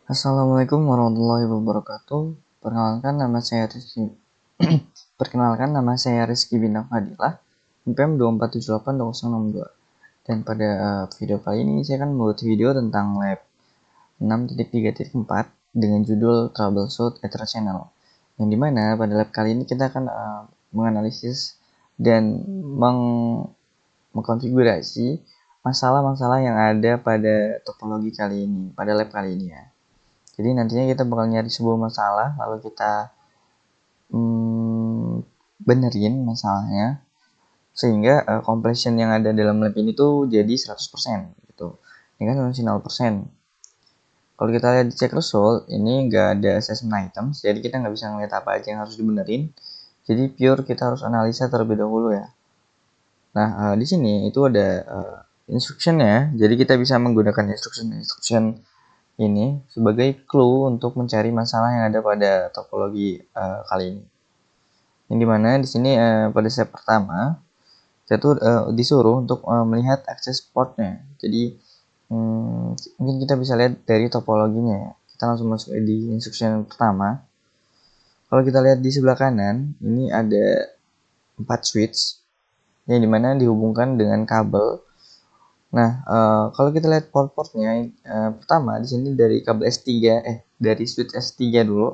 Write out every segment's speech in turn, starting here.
Assalamualaikum warahmatullahi wabarakatuh. Perkenalkan nama saya Rizky. Perkenalkan nama saya Rizky Bintang Fadilah, NPM 2478062. Dan pada video kali ini saya akan membuat video tentang lab 6.3.4 dengan judul Troubleshoot Ether Channel. Yang dimana pada lab kali ini kita akan menganalisis dan mengkonfigurasi masalah-masalah yang ada pada topologi kali ini, pada lab kali ini ya. Jadi nantinya kita bakal nyari sebuah masalah, lalu kita benerin masalahnya, sehingga completion yang ada dalam lab ini tuh jadi 100% gitu. Ini kan masih 0%. Kalau kita lihat di check result, ini nggak ada assessment items, jadi kita nggak bisa ngeliat apa aja yang harus dibenerin. Jadi pure kita harus analisa terlebih dahulu ya. Nah, di sini itu ada instruction-nya, jadi kita bisa menggunakan instruction ini sebagai clue untuk mencari masalah yang ada pada topologi kali ini. Yang dimana di sini pada step pertama kita tuh disuruh untuk melihat akses portnya. Jadi mungkin kita bisa lihat dari topologinya ya. Kita langsung masuk di instruction pertama. Kalau kita lihat di sebelah kanan, ini ada 4 switch yang dimana dihubungkan dengan kabel. Nah, kalau kita lihat port-portnya, pertama di sini dari kabel S3, dari switch S3 dulu.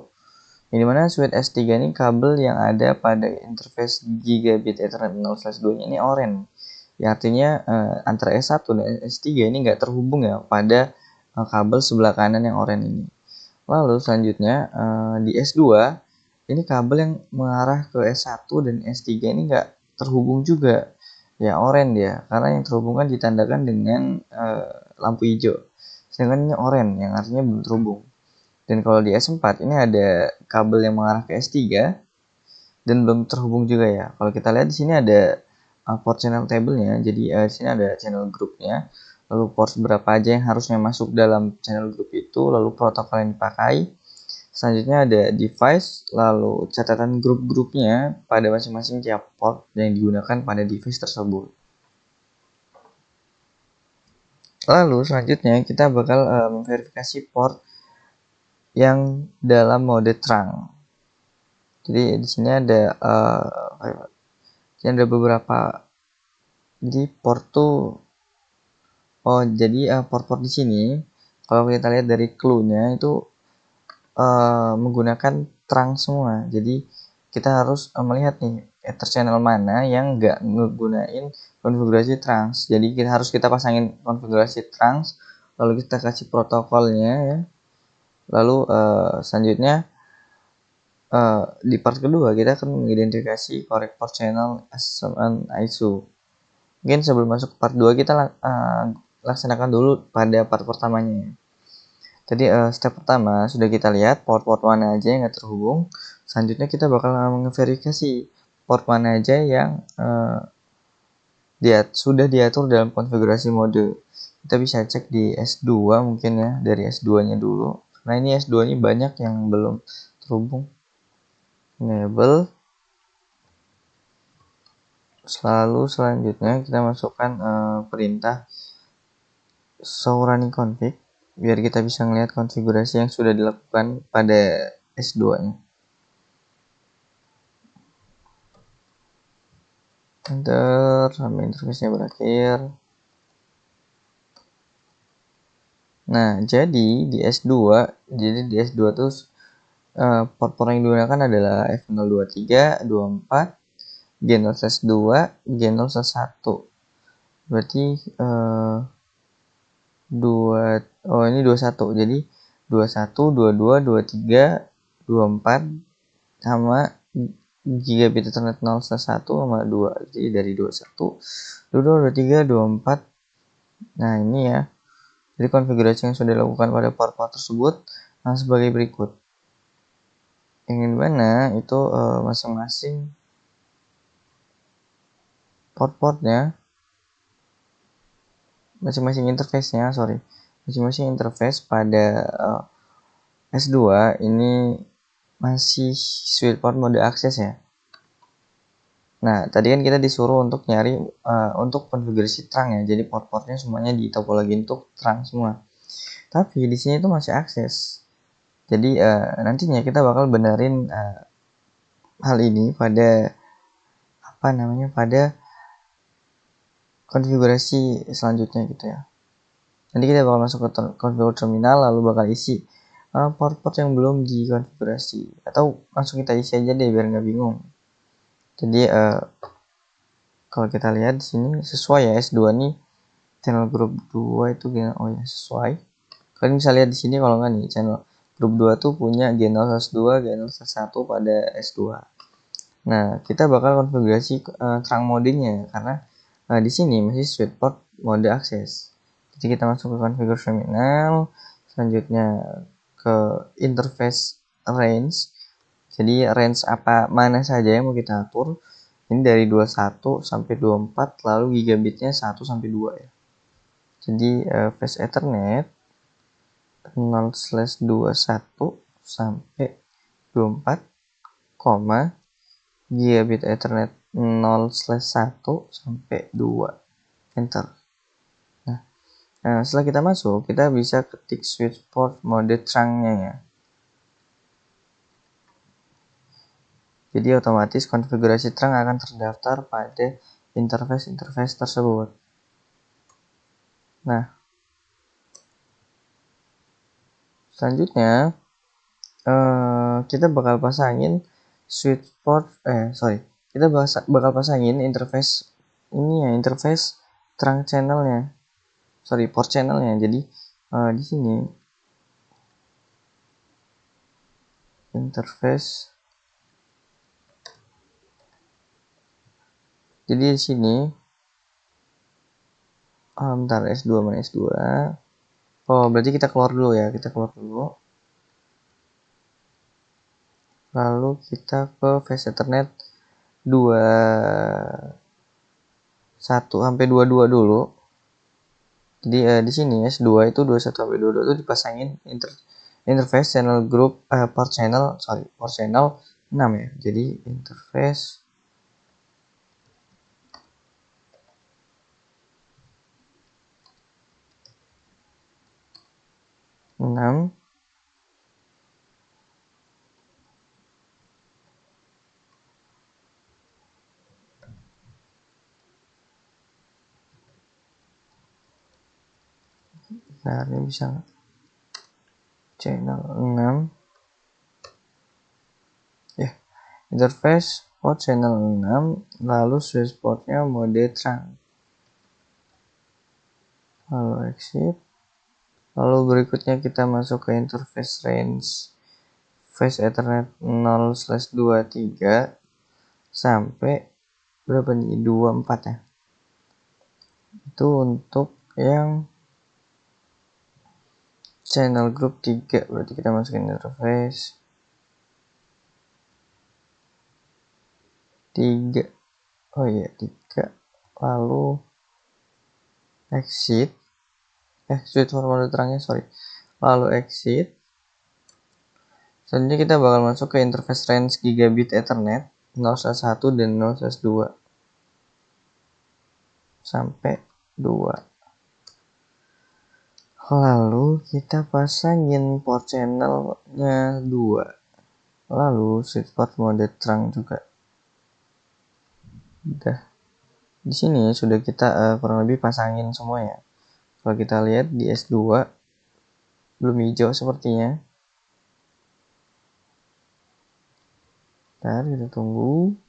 Yang dimana switch S3 ini kabel yang ada pada interface gigabit Ethernet 0/2 ini orange. Ya, artinya antara S1 dan S3 ini nggak terhubung ya pada kabel sebelah kanan yang orange ini. Lalu selanjutnya di S2 ini kabel yang mengarah ke S1 dan S3 ini nggak terhubung juga. Ya orange ya, karena yang terhubungkan ditandakan dengan lampu hijau. Sedangkan ini orange yang artinya belum terhubung. Dan kalau di S4 ini ada kabel yang mengarah ke S3 dan belum terhubung juga ya. Kalau kita lihat di sini ada port channel table-nya. Jadi di sini ada channel group-nya. Lalu port berapa aja yang harusnya masuk dalam channel group itu, lalu protokol yang dipakai. Selanjutnya ada device, lalu catatan grup-grupnya pada masing-masing tiap port yang digunakan pada device tersebut. Lalu selanjutnya kita bakal memverifikasi port yang dalam mode trunk. Jadi di sini ada beberapa. Jadi port tuh port-port di sini kalau kita lihat dari clue-nya itu menggunakan trunk semua. Jadi kita harus melihat nih ether channel mana yang nggak ngegunain konfigurasi trunks. Jadi harus kita pasangin konfigurasi trunks, lalu kita kasih protokolnya ya. Lalu selanjutnya di part kedua kita akan mengidentifikasi correct port channel and ISO. Mungkin sebelum masuk ke part 2 kita laksanakan dulu pada part pertamanya. Jadi step pertama sudah kita lihat port-port mana aja yang nggak terhubung. Selanjutnya kita bakal memverifikasi port mana aja yang sudah diatur dalam konfigurasi mode. Kita bisa cek di S2 mungkin ya, dari S2-nya dulu. Nah ini S2-nya banyak yang belum terhubung. Enable. Lalu selanjutnya kita masukkan perintah show running config biar kita bisa melihat konfigurasi yang sudah dilakukan pada S2-nya. Enter sampai interface-nya berakhir. Nah, jadi di S2 tuh port-port yang digunakan adalah F023, 24, G0/2, G0/1. Berarti ini 21. Jadi 21, 22, 23, 24 sama gigabit Ethernet 0/1 sama 2. Jadi dari 21, 22, 23, 24. Nah, ini ya. Jadi konfigurasi yang sudah dilakukan pada port-port tersebut sebagai berikut. Yang dimana itu masing-masing port-portnya, masing-masing interface pada S2 ini masih switch port mode akses ya. Nah, tadi kan kita disuruh untuk nyari untuk konfigurasi trunk ya. Jadi port-portnya semuanya di topologi untuk trunk semua. Tapi di sini itu masih akses. Jadi nantinya kita bakal benerin hal ini pada pada konfigurasi selanjutnya gitu ya. Nanti kita bakal masuk ke configure terminal, lalu bakal isi port-port yang belum dikonfigurasi, atau langsung kita isi aja deh biar nggak bingung. Jadi kalau kita lihat di sini sesuai ya, S2 nih channel grup 2 itu oh ya sesuai. Kalian bisa lihat di sini kalau nggak nih, channel grup 2 tuh punya G0/2, G0/1 pada S2. Nah, kita bakal konfigurasi trunk modenya karena di sini masih switch port mode akses. Jadi kita masuk ke configure terminal, selanjutnya ke interface range. Jadi range mana saja yang mau kita atur. Ini dari 21 sampai 24, lalu gigabitnya 1 sampai 2 ya. Jadi fast ethernet 0/21 sampai 24, gigabit ethernet 0/1 sampai 2, enter. Nah, setelah kita masuk, kita bisa ketik switch port mode trunknya ya. Jadi otomatis konfigurasi trunk akan terdaftar pada interface tersebut. Nah, selanjutnya kita bakal pasangin switch port kita bakal pasangin interface ini ya, interface trunk channelnya, port channelnya. Jadi di sini interface, jadi di sini bentar, S2 mana S2. Oh, berarti kita keluar dulu ya, lalu kita ke fast ethernet 21 sampai 22 dulu. Jadi di sini S2 itu 21 sampai 22 itu dipasangin interface channel group port channel 6 ya. Jadi interface enam, nah ini bisa channel 6 ya, interface port channel 6, lalu switch portnya mode trunk, lalu exit, lalu berikutnya kita masuk ke interface range fast ethernet 0/23 sampai berapa nih, 24 ya. Itu untuk yang channel group 3, berarti kita masukin interface 3, oh iya 3, lalu exit, switch forward terangnya lalu exit. Selanjutnya kita bakal masuk ke interface range gigabit ethernet 0/1 dan 0/2 sampai 2. Lalu kita pasangin port channelnya 2, lalu switch port mode trunk juga. Udah, di sini sudah kita kurang lebih pasangin semua ya. Kalau kita lihat di S2 belum hijau sepertinya. Ntar kita tunggu.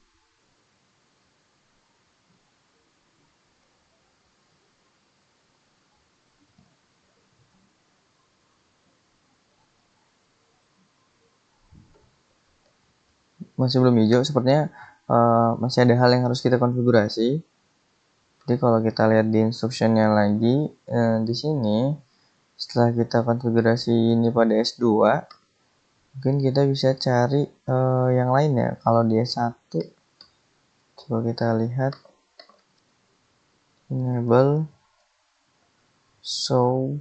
Masih belum hijau, sepertinya masih ada hal yang harus kita konfigurasi. Jadi kalau kita lihat di instructionnya lagi, di sini setelah kita konfigurasi ini pada S2, mungkin kita bisa cari yang lain ya. Kalau di S1, coba kita lihat enable show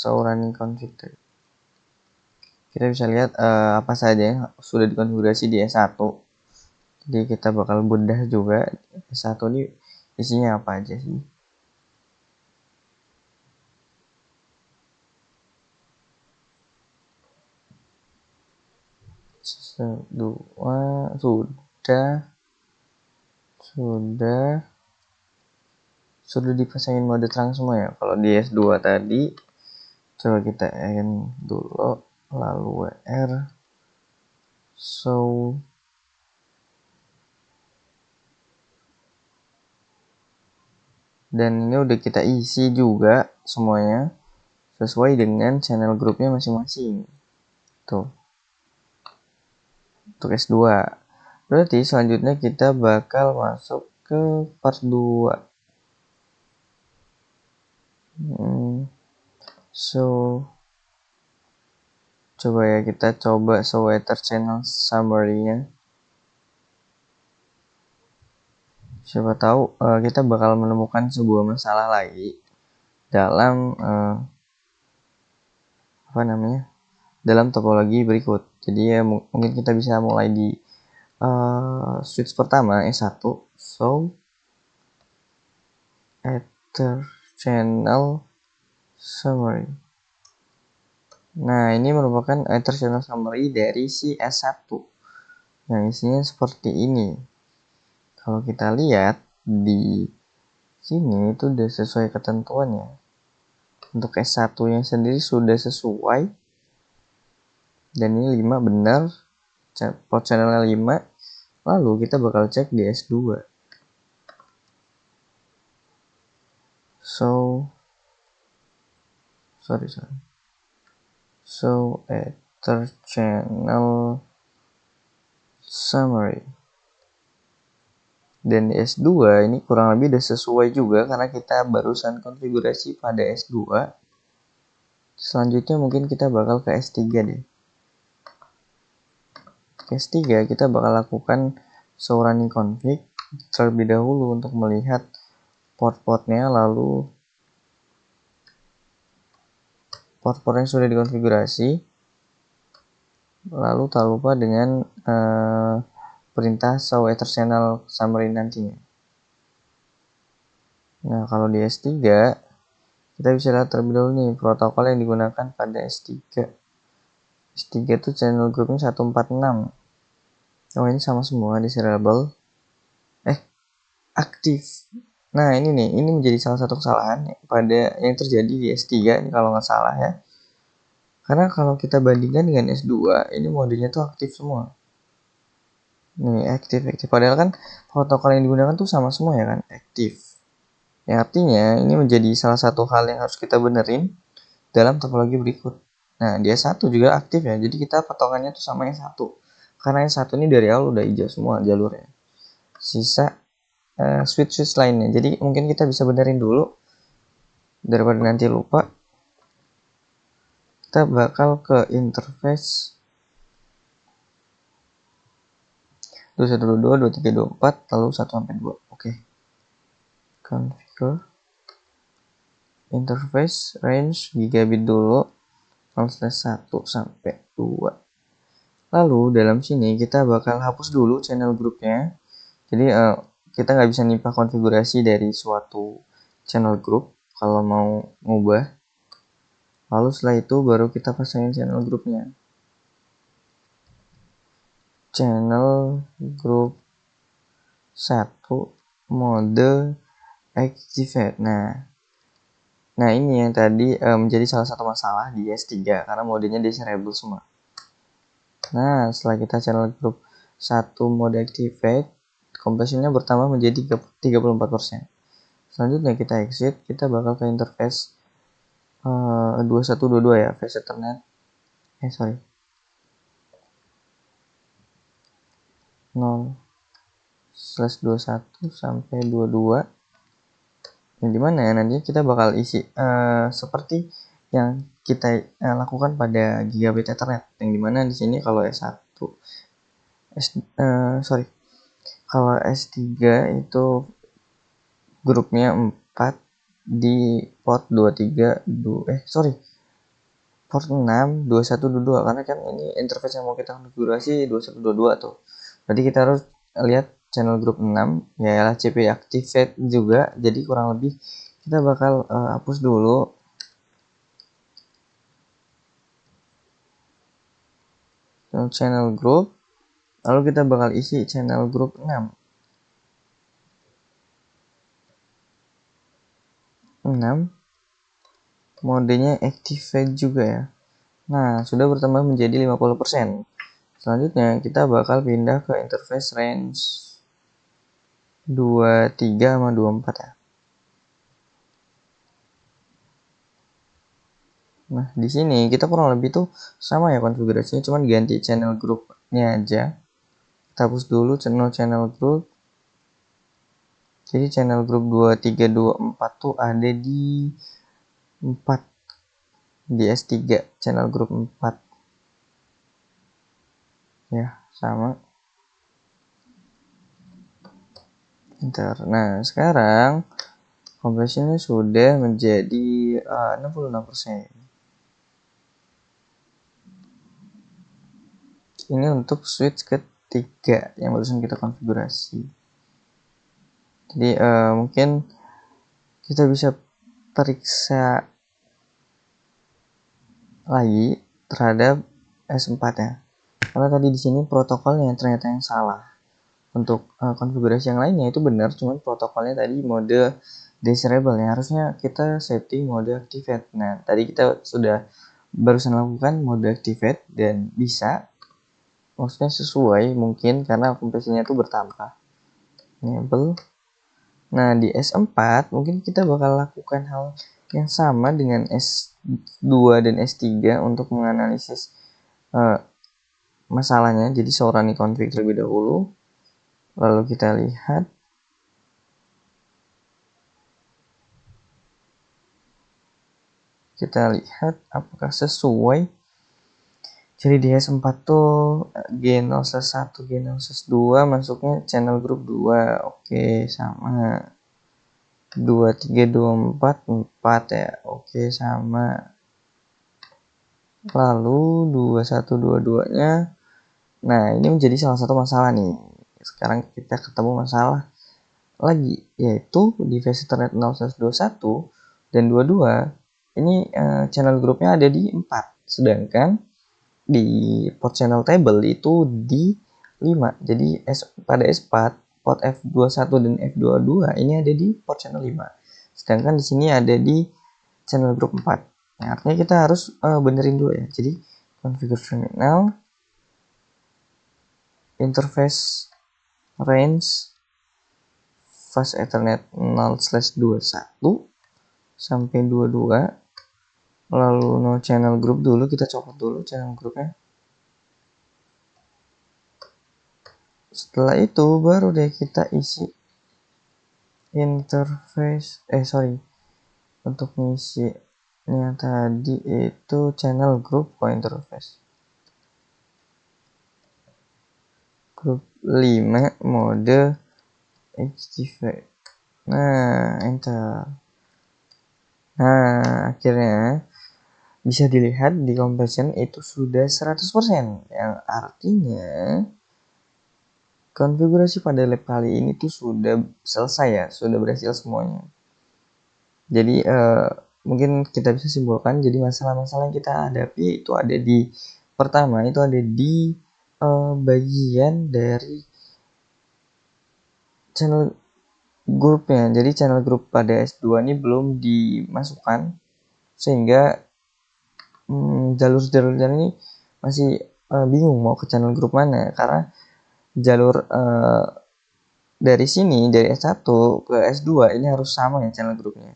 running config. Kita bisa lihat apa saja yang sudah dikonfigurasi di S1. Jadi kita bakal bedah juga S1 ini isinya apa aja sih. S2 sudah dipasangin mode terang semua ya. Kalau di S2 tadi coba kita N dulu, lalu WR show dan ini udah kita isi juga semuanya sesuai dengan channel grupnya masing-masing tuh untuk S2. Berarti selanjutnya kita bakal masuk ke part 2. So coba ya, kita coba Ether channel summary-nya. Siapa tahu kita bakal menemukan sebuah masalah lagi dalam dalam topologi berikut. Jadi ya mungkin kita bisa mulai di switch pertama S1 so Ether channel summary. Nah, ini merupakan Ether channel summary dari si S1 yang isinya seperti ini. Kalau kita lihat di sini itu udah sesuai ketentuannya. Untuk S1 yang sendiri sudah sesuai. Dan ini 5 benar. Port channelnya 5. Lalu kita bakal cek di S2. So Ether channel summary. Dan di S2 ini kurang lebih udah sesuai juga karena kita barusan konfigurasi pada S2. Selanjutnya mungkin kita bakal ke S3 deh. Ke S3 kita bakal lakukan show running config terlebih dahulu untuk melihat port-portnya, lalu port-port yang sudah dikonfigurasi, lalu tak lupa dengan perintah show Ether channel summary nantinya. Nah, kalau di S3 kita bisa lihat terlebih dahulu nih protokol yang digunakan pada S3. S3 itu channel grupnya 146. Oh, ini sama semua desirable. Aktif. Nah, ini nih, ini menjadi salah satu kesalahan pada yang terjadi di S3 ini kalau nggak salah ya. Karena kalau kita bandingkan dengan S2, ini modenya tuh aktif semua. Nih, aktif. Padahal kan protokol yang digunakan tuh sama semua ya kan, aktif. Yang artinya ini menjadi salah satu hal yang harus kita benerin dalam topologi berikut. Nah, dia satu juga aktif ya. Jadi kita patokannya tuh sama yang satu. Karena yang satu ini dari awal udah hijau semua jalurnya. Sisa switch lainnya. Jadi mungkin kita bisa benerin dulu daripada nanti lupa. Kita bakal ke interface 2122, 2324, lalu 1 sampai 2. Oke. Configure interface range gigabit dulu 0/1 sampai 2. Lalu dalam sini kita bakal hapus dulu channel grupnya. Jadi kita nggak bisa nimpah konfigurasi dari suatu channel group kalau mau ngubah. Lalu setelah itu baru kita pasangin channel grupnya. Channel group 1 mode activate. Nah ini yang tadi menjadi salah satu masalah di S3 karena modenya desirable semua. Nah, setelah kita channel group 1 mode activate, completionnya bertambah menjadi 34%. Selanjutnya kita exit, kita bakal ke interface 2122 ya, face Ethernet. 0/21 sampai 22. Yang dimana ya nanti kita bakal isi seperti yang kita lakukan pada gigabit Ethernet. Yang dimana di sini kalau kalau S3 itu grupnya 4 di port port 6 2122 karena kan ini interface yang mau kita konfigurasi 2122 tuh. Jadi kita harus lihat channel group 6 ya CP activate juga. Jadi kurang lebih kita bakal hapus dulu channel group Lalu kita bakal isi channel group 6. 6 modenya activate juga ya. Nah, sudah bertambah menjadi 50%. Selanjutnya kita bakal pindah ke interface range 23 sama 24 ya. Nah, di sini kita kurang lebih tuh sama ya konfigurasinya, cuman ganti channel groupnya aja. Kita hapus dulu channel group. Jadi channel group 23, 24 tuh ada di 4. Di S3 channel group 4. Ya, sama. Bentar. Nah, sekarang completionnya sudah menjadi 66%. Ini untuk switch ketiga yang barusan kita konfigurasi. Jadi mungkin kita bisa periksa lagi terhadap S4 ya. Karena tadi di sini protokolnya ternyata yang salah. Untuk konfigurasi yang lainnya itu benar, cuman protokolnya tadi mode desirable ya. Harusnya kita setting mode activate. Nah, tadi kita sudah barusan lakukan mode activate dan bisa, maksudnya sesuai mungkin karena kompresinya itu bertambah. Enable. Nah, di S4 mungkin kita bakal lakukan hal yang sama dengan S2 dan S3 untuk menganalisis masalahnya. Jadi running config terlebih dahulu. Lalu kita lihat. Kita lihat apakah sesuai. Jadi di S4 tuh G0/1, G0/2 masuknya channel group 2. Oke, sama. 23, 24, 4 ya. Oke, sama. Lalu 21, 22-nya. Nah, ini menjadi salah satu masalah nih. Sekarang kita ketemu masalah lagi, yaitu di versi Ethernet 0/21 dan 22 ini channel grupnya ada di 4, sedangkan di port channel table itu di 5. Jadi pada S4 port F21 dan F22 ini ada di port channel 5, sedangkan di sini ada di channel group 4. Nah, artinya kita harus benerin dulu ya. Jadi configure terminal interface range fast Ethernet 0/21 sampai 22. Lalu no channel group dulu, kita copot dulu channel groupnya. Setelah itu baru deh kita isi interface untuk ngisi yang tadi itu channel group interface group 5 mode activate. Nah, enter. Nah, akhirnya bisa dilihat di completion itu sudah 100%, yang artinya konfigurasi pada lab kali ini tuh sudah selesai ya, sudah berhasil semuanya. Jadi mungkin kita bisa simpulkan, jadi masalah-masalah yang kita hadapi itu ada di pertama itu ada di bagian dari channel grupnya. Jadi channel group pada S2 ini belum dimasukkan, sehingga jalur-jalurnya ini masih bingung mau ke channel group mana, karena jalur dari sini dari S1 ke S2 ini harus sama ya channel grupnya.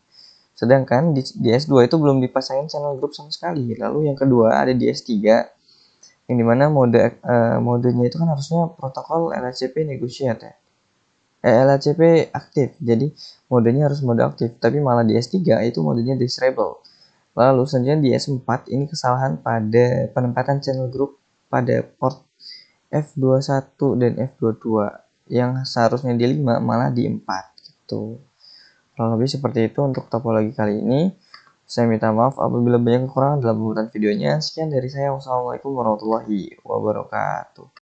Sedangkan di S2 itu belum dipasangin channel group sama sekali. Lalu yang kedua ada di S3 yang dimana modenya itu kan harusnya protokol LHCP negotiate ya. LHCP aktif. Jadi modenya harus mode aktif, tapi malah di S3 itu modenya disable. Lalu selanjutnya di S4 ini kesalahan pada penempatan channel group pada port F21 dan F22 yang seharusnya di 5 malah di 4 gitu. Kurang lebih seperti itu untuk topologi kali ini. Saya minta maaf apabila banyak kekurangan dalam pembuatan videonya. Sekian dari saya. Wassalamualaikum warahmatullahi wabarakatuh.